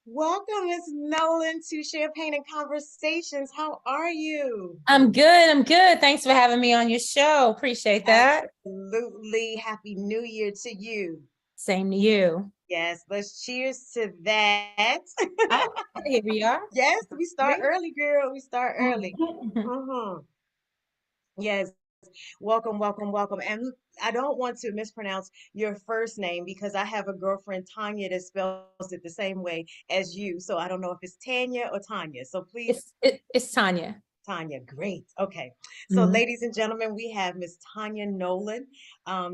Welcome, Miss Nolan, to Champagne and Conversations. How are you? I'm good. I'm good. Thanks for having me on your show. Appreciate that. Absolutely. Happy New Year to you. Same to you. Yes, let's cheers to that. Oh, here we are. Yes, we start Great. early, girl. We start early. Mhm. hmm Yes, welcome, welcome, welcome. And I don't want to mispronounce your first name because I have a girlfriend, Tanya, that spells it the same way as you. So I don't know if it's Tanya or Tanya. So please, It's Tanya. Tanya, great. Okay. So, Mhm. ladies and gentlemen, we have Miss Tanya Nolan,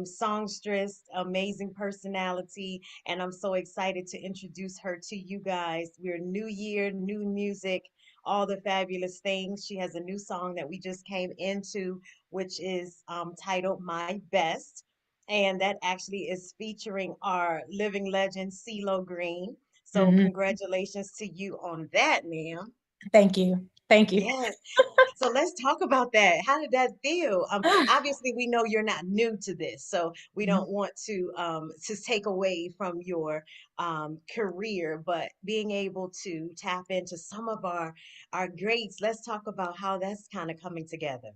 songstress, amazing personality, and I'm so excited to introduce her to you guys. We're new year, new music, all the fabulous things. She has a new song that we just came into, which is titled My Best. And that actually is featuring our living legend, CeeLo Green. So, Mhm. congratulations to you on that, ma'am. Thank you. Thank you. Yes. So let's talk about that. How did that feel? Obviously, we know you're not new to this, so we don't want to take away from your career, but being able to tap into some of our greats. Let's talk about how that's kind of coming together.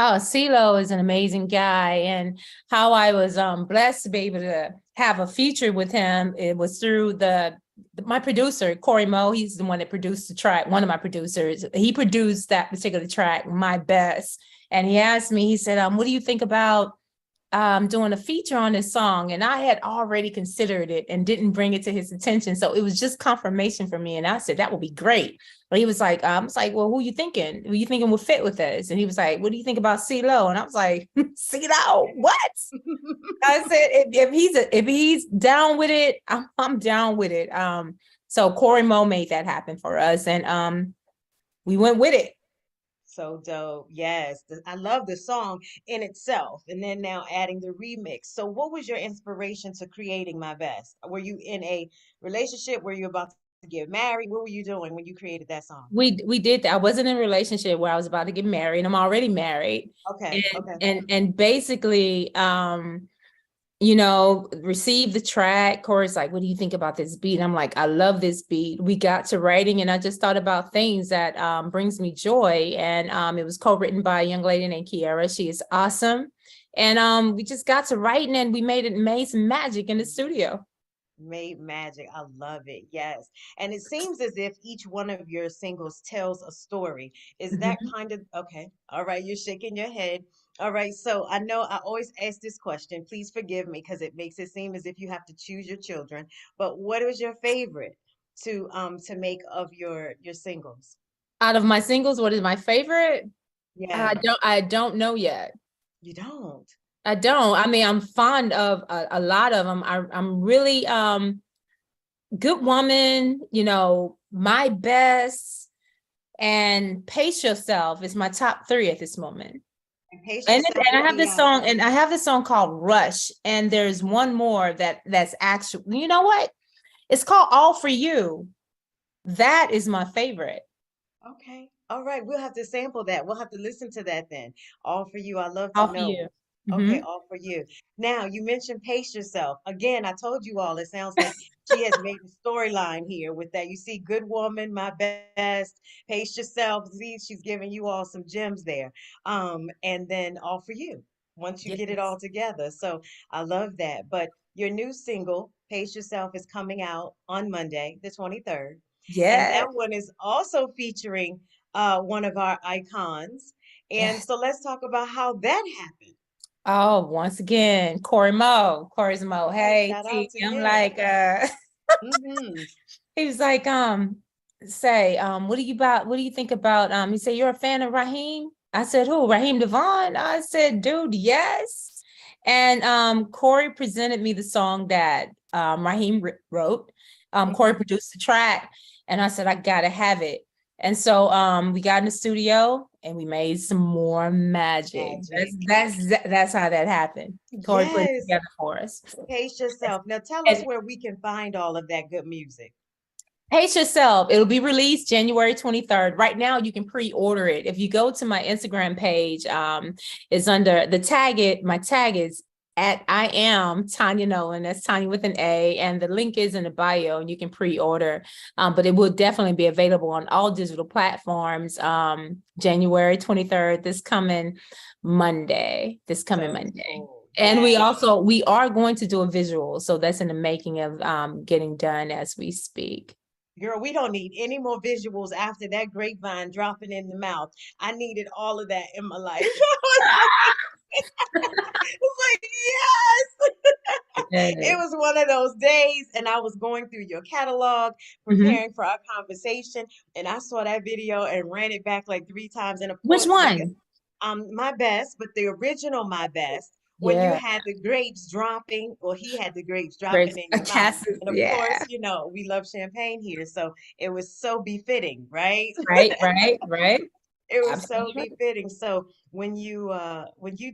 Oh, CeeLo is an amazing guy, and how I was blessed to be able to have a feature with him. It was through the my producer, Corey Moe. He's the one that produced the track. One of my producers. He produced that particular track, My Best. And he asked me. He said, "What do you think about doing a feature on this song?" And I had already considered it and didn't bring it to his attention. So it was just confirmation for me. And I said, that would be great. But he was like, I was like, well, who you thinking? Who you thinking would fit with us? And he was like, what do you think about CeeLo? And I was like, CeeLo, what? I said, if he's down with it, I'm down with it. So Corey Moe made that happen for us. And we went with it. So dope. Yes. I love the song in itself. And then now adding the remix. So what was your inspiration to creating My Best? Were you in a relationship? Were you about to get married? What were you doing when you created that song? We did that. I wasn't in a relationship where I was about to get married. I'm already married. Okay. And Okay. and basically received the track. Corey's like, what do you think about this beat? I'm like, I love this beat. We got to writing and I just thought about things that brings me joy. And it was co-written by a young lady named Kiara. She is awesome. And we just got to writing and we made some magic in the studio. Made magic. I love it. Yes. And it seems as if each one of your singles tells a story. Is that Mhm. kind of okay? All right. You're shaking your head. All right. So I know I always ask this question. Please forgive me because it makes it seem as if you have to choose your children. But what was your favorite to make of your singles? Out of my singles, what is my favorite? Yeah. I don't know yet. You don't. I don't. I mean, I'm fond of a lot of them. I'm really good woman, my best, and pace yourself is my top three at this moment. And pace And yourself I would have be this song, and I have this song called Rush, and there's one more that's actually, you know what? It's called All For You. That is my favorite. okay. All right. We'll have to sample that. We'll have to listen to that then. All for you. I love to All For know. You. Okay, Hmm. all for you. Now, you mentioned pace yourself. Again, I told you all, it sounds like she has made a storyline here with that. You see, good woman, my best, pace yourself. See, she's giving you all some gems there. And then all for you once you get it Yes. all together. So I love that. But your new single, Pace Yourself, is coming out on Monday, the 23rd. And Yes. that one is also featuring one of our icons. And Yes. so let's talk about how that happened. Oh, once again, Corey's Mo. Hey, Hey, shout out T. to I'm him. like, Mm-hmm. he was like, what do you think about he said, you're a fan of Raheem? I said, who? Raheem Devon? I said, dude, yes. And Corey presented me the song that Raheem wrote. Corey Mm-hmm. produced the track, and I said, I gotta have it. And so we got in the studio and we made some more magic. Magic. That's how that happened. Corey put it Yes. together for us. Pace yourself. Now tell us And where we can find all of that good music. pace yourself. It'll be released January 23rd. Right now, you can pre-order it. If you go to my Instagram page, it's under the tag it. My tag is at I am Tanya Nolan. That's Tanya with an A, and the link is in the bio, and you can pre-order. But it will definitely be available on all digital platforms. January 23rd, this coming Monday. This coming So Monday. cool. And Yes. we are going to do a visual, so that's in the making of getting done as we speak. Girl, we don't need any more visuals after that grapevine dropping in the mouth. I needed all of that in my life. I was like, yes. It Yes. was one of those days, and I was going through your catalog, Mhm. preparing for our conversation, and I saw that video and ran it back like 3 times. And of Which course, like one? my best, but the original my best, when you Yeah. had the grapes dropping, well, he had the grapes Great. dropping in your mouth. Cassis. And of course, Yeah. we love champagne here, so it was so befitting, right? Right, right, right. It was so Absolutely right. befitting. So when you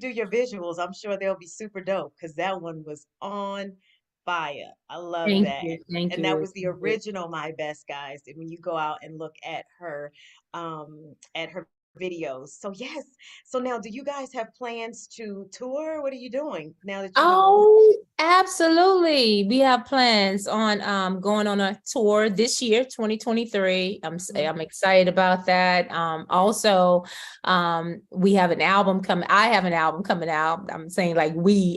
do your visuals, I'm sure they'll be super dope because that one was on fire. I love Thank that. you. Thank And that you. was the Thank you. original My Best, guys. And when you go out and look at her videos. So yes. So now do you guys have plans to tour? What are you doing now that you have all Oh, absolutely. We have plans on going on a tour this year, 2023. I'm excited about that. Also, we have an album coming. I have an album coming out. I'm saying like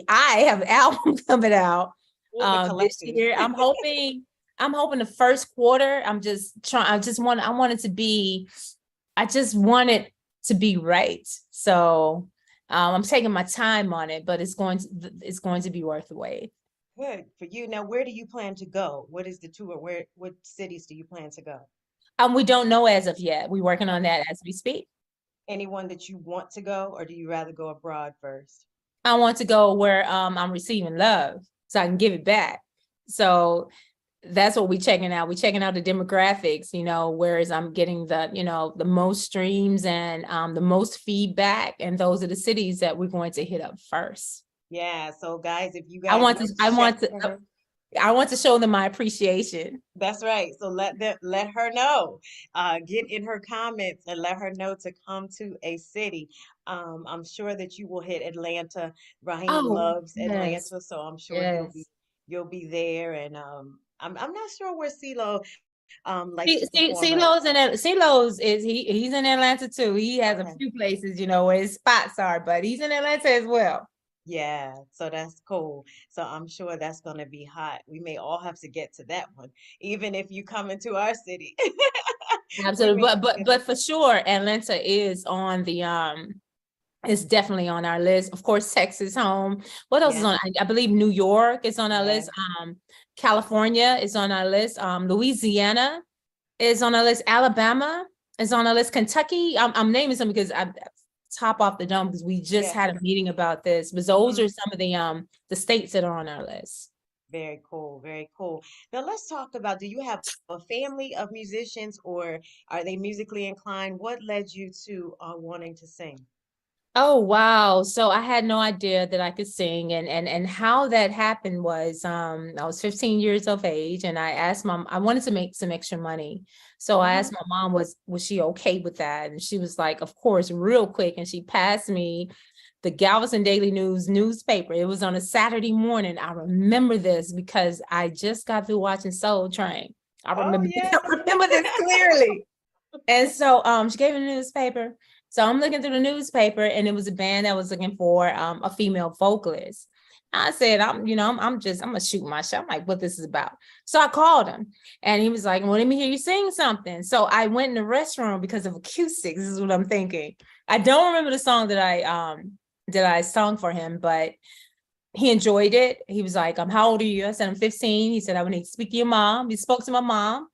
I have an album coming out all the this collective? year. I'm hoping the first quarter. I'm just trying, I just want it to be right. So I'm taking my time on it, but it's going to be worth the wait. Good for you. Now, where do you plan to go? What is the tour? What cities do you plan to go? We don't know as of yet. We're working on Okay. that as we speak. Anyone that you want to go, or do you rather go abroad first? I want to go where I'm receiving love so I can give it back. So that's what we're checking out. We're checking out the demographics, whereas I'm getting the most streams and the most feedback. And those are the cities that we're going to hit up first. Yeah, so guys, if you I guys want want to, to I check want to, for her, I want to show them my appreciation. that's right. So let her know. Get in her comments and let her know to come to a city. I'm sure that you will hit Atlanta. Raheem Oh, loves yes, Atlanta, so I'm sure yes. you'll be there. And I'm not sure where CeeLo likes to perform at. CeeLo's he's in Atlanta too. He has a Okay. few places, where his spots are, but he's in Atlanta as well. Yeah, so that's cool. So I'm sure that's going to be hot. We may all have to get to that one, even if you come into our city. We Absolutely. may But have to but get to. but for sure, Atlanta is on the it's definitely on our list. Of course, Texas home. What else is Yes, on? I believe New York is on our list. yes. California is on our list. Louisiana is on our list. Alabama is on our list. Kentucky. I'm naming some because I top off the dome because we just Yes. had a meeting about this. But those Hmm. are some of the states that are on our list. Very cool, very cool. Now let's talk about, do you have a family of musicians or are they musically inclined? What led you to wanting to sing? Oh wow. So I had no idea that I could sing and how that happened was I was 15 years of age and I asked mom I wanted to make some extra money. So I Hmm. asked my mom was she okay with that? And she was like, of course, real quick. And she passed me the Galveston Daily News newspaper. It was on a Saturday morning. I remember this because I just got through watching Soul Train. I Oh, remember yes. I remember this clearly. And so she gave me the newspaper. So I'm looking through the newspaper and it was a band that was looking for a female vocalist. I said, I'm gonna shoot my shot. I'm like, what this is about. So I called him and he was like, well, let me hear you sing something. So I went in the restroom because of acoustics. This is what I'm thinking. I don't remember the song that I sung for him, but he enjoyed it. He was like, how old are you? I said, I'm 15. He said, I would need to speak to your mom. He spoke to my mom.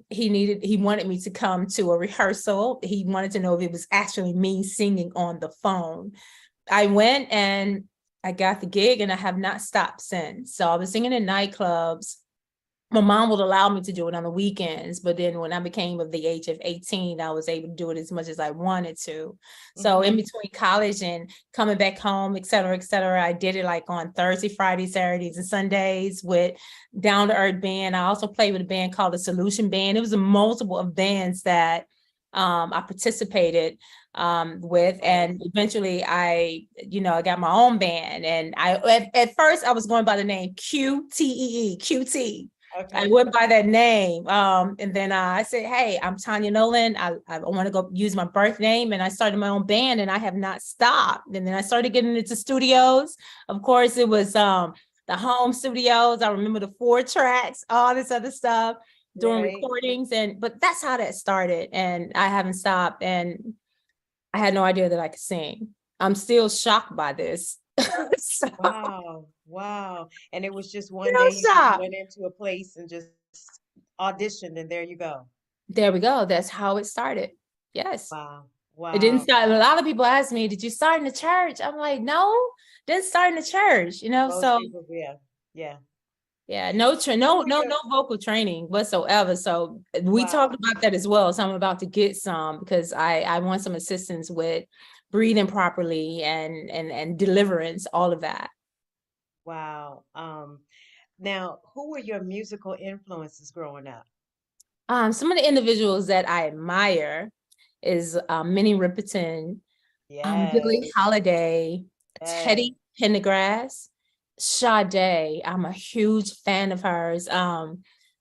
He wanted me to come to a rehearsal. He wanted to know if it was actually me singing on the phone. I went and I got the gig and I have not stopped since. So I was singing in nightclubs my mom would allow me to do it on the weekends, but then when I became of the age of 18, I was able to do it as much as I wanted to. So in Hmm. between college and coming back home, et cetera, I did it like on Thursday, Friday, Saturdays, and Sundays with Down to Earth Band. I also played with a band called the Solution Band. It was a multiple of bands that I participated with, Nice. and eventually I got my own band, and at first I was going by the name QTEE. I Okay. went by that name. And then I said, hey, I'm Tanya Nolan. I want to go use my birth name. And I started my own band, and I have not stopped. And then I started getting into studios. Of course, it was the home studios. I remember the 4 tracks, all this other stuff, doing Right. recordings. But that's how that started. And I haven't stopped. And I had no idea that I could sing. I'm still shocked by this. So, Wow. Wow. And it was just one day you still just shocked. went into a place and just auditioned, and there you go. There we go. That's how it started. Yes. Wow. It didn't Wow. start. A lot of people ask me, did you start in the church? I'm like, no, didn't start in the church, Most So people, yeah. Yeah. yeah, Who were your, no vocal training whatsoever. So we talked wow. about that as well. So I'm about to get some because I want some assistance with breathing properly and deliverance, all of that. Wow. Now, who were your musical influences growing up? Some of the individuals that I admire is Minnie Riperton, Billie Yes. Holiday, Yes. Teddy Pendergrass, Sade. I'm a huge fan of hers.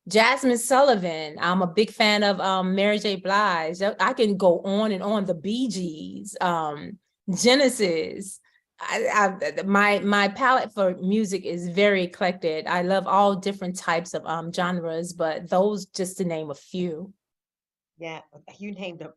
Jasmine Sullivan. I'm a big fan of Mary J. Blige. I can go on and on. The Bee Gees, Genesis. My palette for music is very eclectic. I love all different types of genres, but those just to name a few. Yeah, you named a,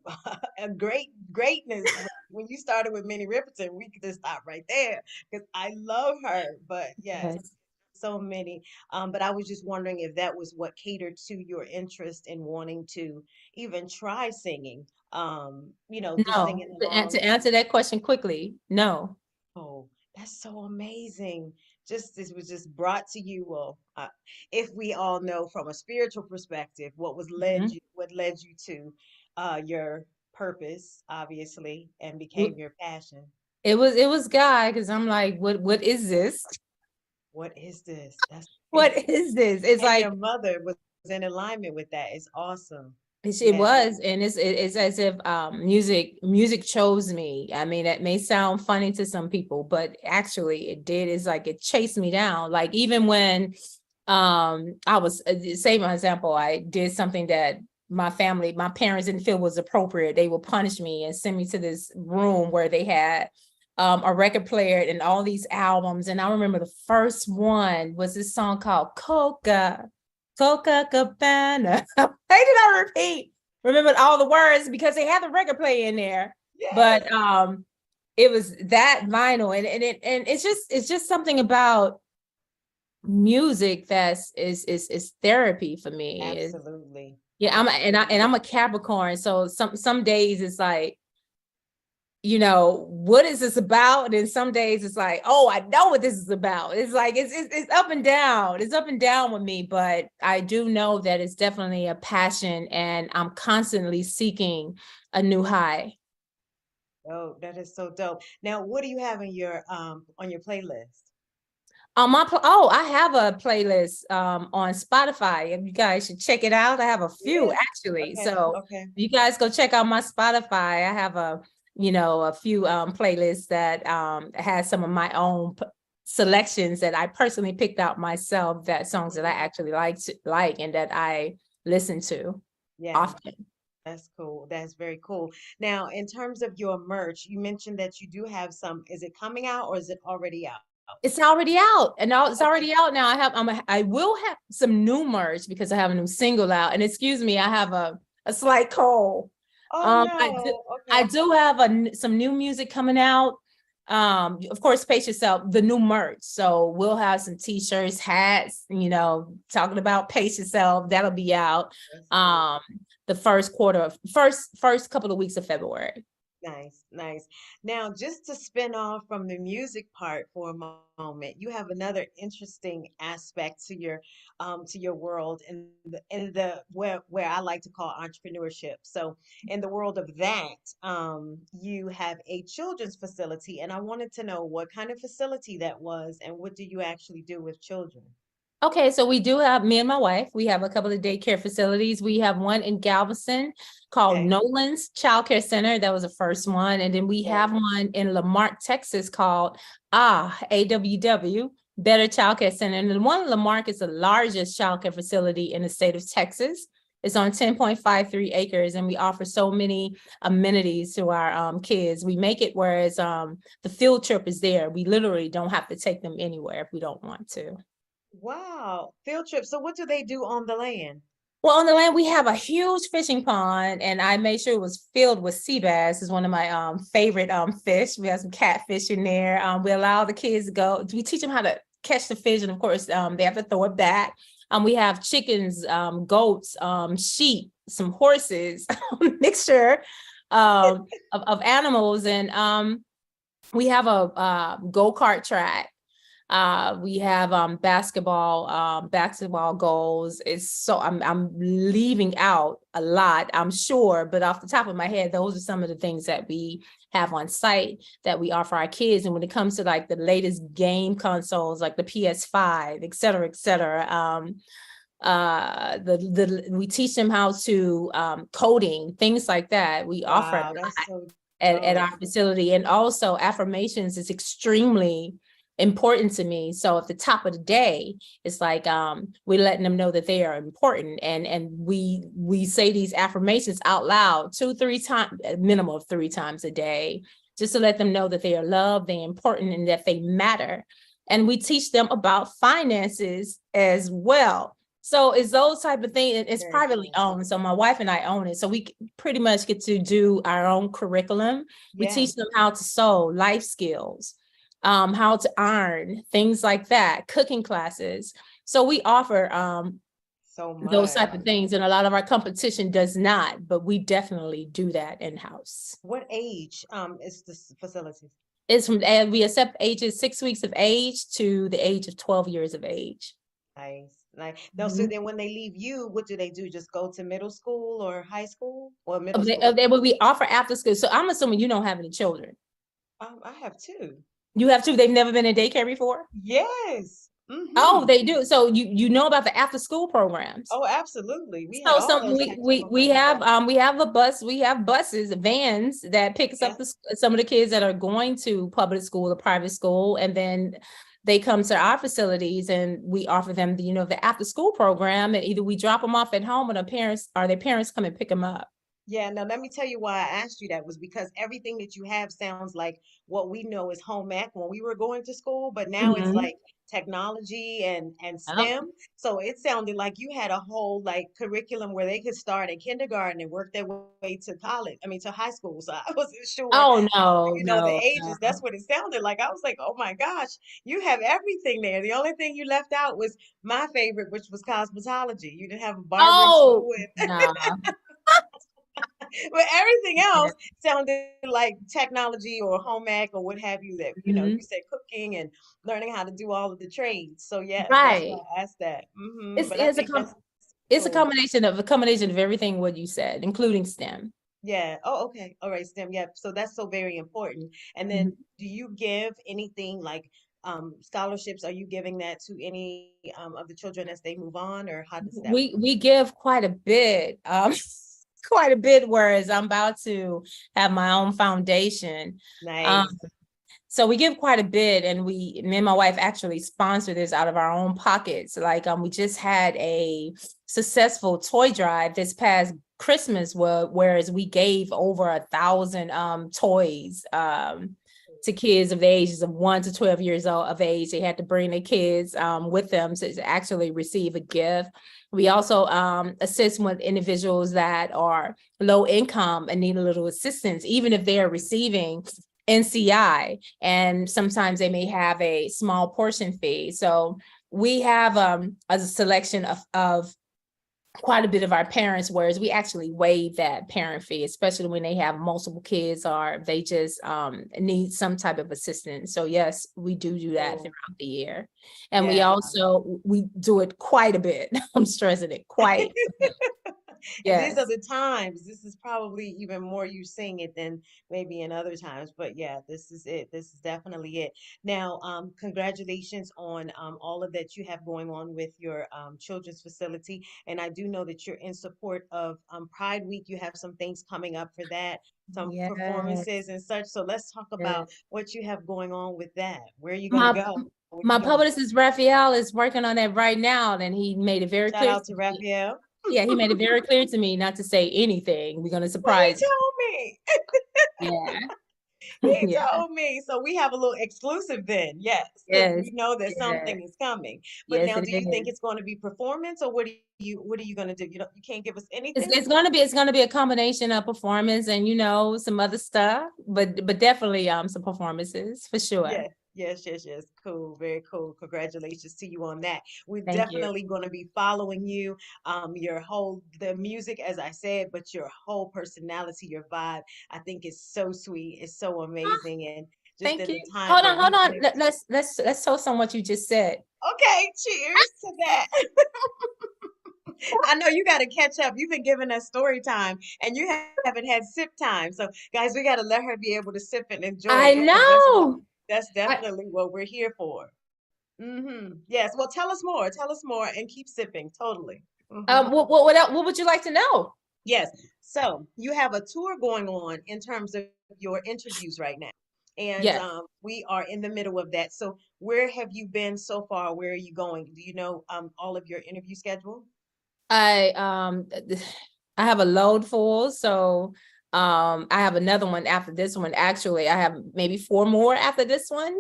a greatness. When you started with Minnie Riperton, we could just stop right there because I love her. But yes, Yes. so many. But I was just wondering if that was what catered to your interest in wanting to even try singing. Just No, singing along. to answer that question quickly, no. Oh, that's so amazing. Just this was just brought to you. Well, if we all know from a spiritual perspective, Mhm. what led you to your purpose, obviously, and became It your passion. it was God, because I'm like, what is this? What is this? That's What crazy. is this? It's And your like mother was in alignment with that. It's awesome. it Yeah. was, and it's as if music chose me. I mean, that may sound funny to some people, but actually it did. It's like it chased me down. Like even when I was say my example, I did something that my parents didn't feel was appropriate. They would punish me and send me to this room where they had a record player and all these albums. And I remember the first one was this song called Coca Cabana. Why did I repeat? Remembered all the words because they had the record player in there. Yes. But it was that vinyl, and it's just something about music that's is therapy for me. Absolutely. Yeah, Absolutely. I'm a Capricorn, so some days it's like, what is this about? And then some days it's like, oh, I know what this is about. It's like it's up and down. It's up and down with me, but I do know that it's definitely a passion, and I'm constantly seeking a new high. Oh, that is so dope. Now, what do you have in your on your playlist? I have a playlist on Spotify. You guys should check it out. I have a few Yeah. actually. Okay. So Okay. you guys go check out my Spotify. I have a few playlists that has some of my own selections that I personally picked out myself, that songs that I Mhm. actually like and that I listen to Yeah, often. that's cool. That's very cool. Now, in terms of your merch, you mentioned that you do have some. Is it coming out or is it already out? It's already out, and now it's Okay. already out now. I will have some new merch because I have a new single out. And excuse me, I have a slight cold. Oh Um, I do, no. I Okay. do have some new music coming out. Of course, pace yourself, the new merch. So we'll have some t-shirts, hats, talking about pace yourself. That'll be out That's cool. um the first couple of weeks of February. Nice, nice. Now, just to spin off from the music part for a moment, you have another interesting aspect to your world in the where I like to call entrepreneurship. So, in the world of that, you have a children's facility, and I wanted to know what kind of facility that was, and what do you actually do with children? Okay, so we do have me and my wife. We have a couple of daycare facilities. We have one in Galveston called Okay. Nolan's Child Care Center. That was the first one. And then we have Yes. one in Lamarck, Texas called AWW, Better Child Care Center. And the one in Lamarck is the largest child care facility in the state of Texas. It's on 10.53 acres, and we offer so many amenities to our kids. We make it whereas the field trip is there. We literally don't have to take them anywhere if we don't want to. Wow. Field trip. So, what do they do on the land? Well, on the land, we have a huge fishing pond, and I made sure it was filled with sea bass. Is one of my favorite fish. We have some catfish in there. We allow the kids to go. We teach them how to catch the fish, and of course, they have to throw it back. We have chickens, goats, sheep, some horses, mixture of animals, and we have a go-kart track. We have basketball goals. It's so I'm leaving out a lot, I'm sure, but off the top of my head, those are some of the things that we have on site that we offer our kids. And when it comes to like the latest game consoles, like the PS5, et cetera, et cetera, we teach them how to coding, things like that. We offer Wow, that's so at dope. our facility. And also affirmations is extremely important to me. So at the top of the day, it's like we're letting them know that they are important. And we say these affirmations out loud 2-3 times, a minimum of 3 times a day, just to let them know that they are loved, they're important, and that they matter. And we teach them about finances as well. So it's those type of things. It's Very privately cool. owned. So my wife and I own it. So we pretty much get to do our own curriculum. We Yeah, teach them how to sew, life skills, how to iron, things like that, cooking classes. So we offer so those much. type of things, and a lot of our competition does not, but we definitely do that in-house. What age is this facility? It's from, and we accept ages 6 weeks of age to the age of 12 years of age. Nice. Like no, so Mhm. then when they leave you, what do they do? Just go to middle school or high school? Or middle They, school. we offer after school. So I'm assuming you don't have any children. I have two. You have two. They've never been in daycare before. Yes. Oh, Mm-hmm. they do. So you know about the after school programs. Oh, absolutely. We had So all some those types of programs. we have a bus, we have buses, vans that picks Yeah. up some of the kids that are going to public school or private school, and then they come to our facilities and we offer them the, the after school program, and either we drop them off at home or their parents come and pick them up. Yeah, now let me tell you why I asked you that was because everything that you have sounds like what we know is home ec when we were going to school, but now it's Mhm. like technology and Yep. STEM. So it sounded like you had a whole like curriculum where they could start at kindergarten and work their way to college, I mean to high school. So I wasn't sure, Oh no, the no, ages. That's no. what it sounded like. I was like, "Oh my gosh, you have everything there." The only thing you left out was my favorite, which was cosmetology. You didn't have a barbering Oh school. no. But everything else sounded like technology or home ec or what have you that, you Mhm. said cooking and learning how to do all of the trades. So yes, that's why Right. I asked that. It's But I it's a think com- that's it's cool. a combination of everything what you said, including STEM. Yeah. Oh, okay. All right, STEM. Yeah. So that's so very important. And then Mhm. do you give anything like scholarships? Are you giving that to any of the children as they move on, or how does that work? We give quite a bit, quite a bit, whereas I'm about to have my own foundation. Um, Nice. so we give quite a bit, and me and my wife actually sponsor this out of our own pockets. Like we just had a successful toy drive this past Christmas, whereas we gave over 1,000 toys to kids of the ages of 1 to 12 years old of age. They had to bring their kids with them to actually receive a gift. We also assist with individuals that are low income and need a little assistance, even if they are receiving NCI, and sometimes they may have a small portion fee. So we have a selection of quite a bit of our parents, whereas we actually waive that parent fee, especially when they have multiple kids or they just need some type of assistance. So yes, we do that Oh, throughout the year. And we yeah. also we do it quite a bit. I'm stressing it quite a bit. And these are Yes. the times. This is probably even more you seeing it than maybe in other times. But yeah, this is it. This is definitely it. Now, congratulations on all of that you have going on with your children's facility. And I do know that you're in support of Pride Week. You have some things coming up for that, some Yes. performances and such. So let's talk about Yes. what you have going on with that. Where are you going to My go? What are my you doing? publicist Raphael is working on that right now, and he made it very Shout clear to out to me. Raphael. Yeah, he made it very clear to me not to say anything. We're gonna Well, he surprise him. told me. Yeah. He Yeah. told me. So we have a little exclusive then. Yes, because Yes. we know that Yeah. something is coming. But Yes, now, it do you think is. it's going to be performance, or what are you going to do? You can't give us It's anything. it's gonna be a combination of performance and some other stuff, but definitely some performances for sure. Yes, yes, yes, yes. Cool, very cool. Congratulations to you on that. We're Thank you. definitely going to be following you. Your whole the music, as I said, but your whole personality, your vibe, I think is so sweet. It's so Ah, amazing, and just thank in you. the time Hold that on, hold we've on. been able to. Let's toast on what you just said. Okay, cheers to that. I know you got to catch up. You've been giving us story time and you haven't had sip time. So, guys, we got to let her be able to sip and enjoy I it because know. that's I, definitely what we're here for. Yes. Well, tell us more. Tell us more and keep sipping. Totally. what would you like to know? Yes. So, you have a tour going on in terms of your interviews right now. And Yes. we are in the middle of that. So, where have you been so far? Where are you going? Do you know all of your interview schedule? I I have a load full, so I have another one after this one. Actually, I have maybe four more after this one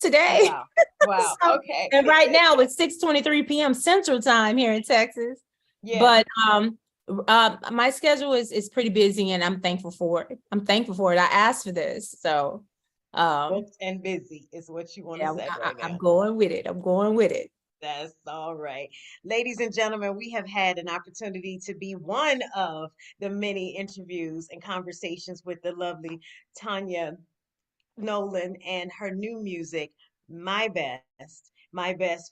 Oh, today. wow. Wow. So, Okay. and right now it's 6:23 p.m. Central Time here in Texas. Yeah. But my schedule is pretty busy and I'm thankful for it. I'm thankful for it. I asked for this. So um Booked and busy is what you want to yeah, say right I'm now. going with it. I'm going with it. That's all right. Ladies and gentlemen, we have had an opportunity to be one of the many interviews and conversations with the lovely Tanya Nolan and her new music, My Best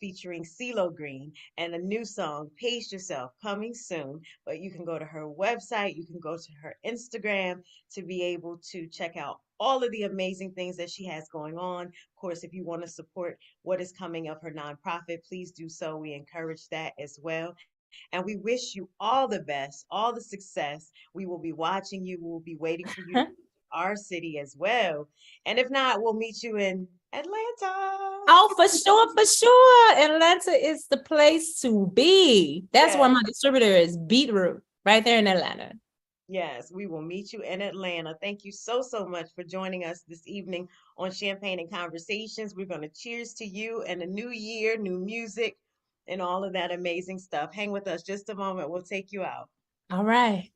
featuring CeeLo Green, and a new song, Pace Yourself, coming soon. But you can go to her website, you can go to her Instagram to be able to check out all of the amazing things that she has going on. Of course, if you want to support what is coming of her nonprofit, please do so. We encourage that as well. And we wish you all the best, all the success. We will be watching you. We will be waiting for you to come to our city as well. And if not, we'll meet you in Atlanta. Oh, for sure, for sure. Atlanta is the place to be. That's where Yes, my distributor is, Beetroot, right there in Atlanta. yes, we will meet you in Atlanta. Thank you so, so much for joining us this evening on Champagne and Conversations. We're going to cheers to you and a new year, new music, and all of that amazing stuff. Hang with us just a moment. We'll take you out. All right.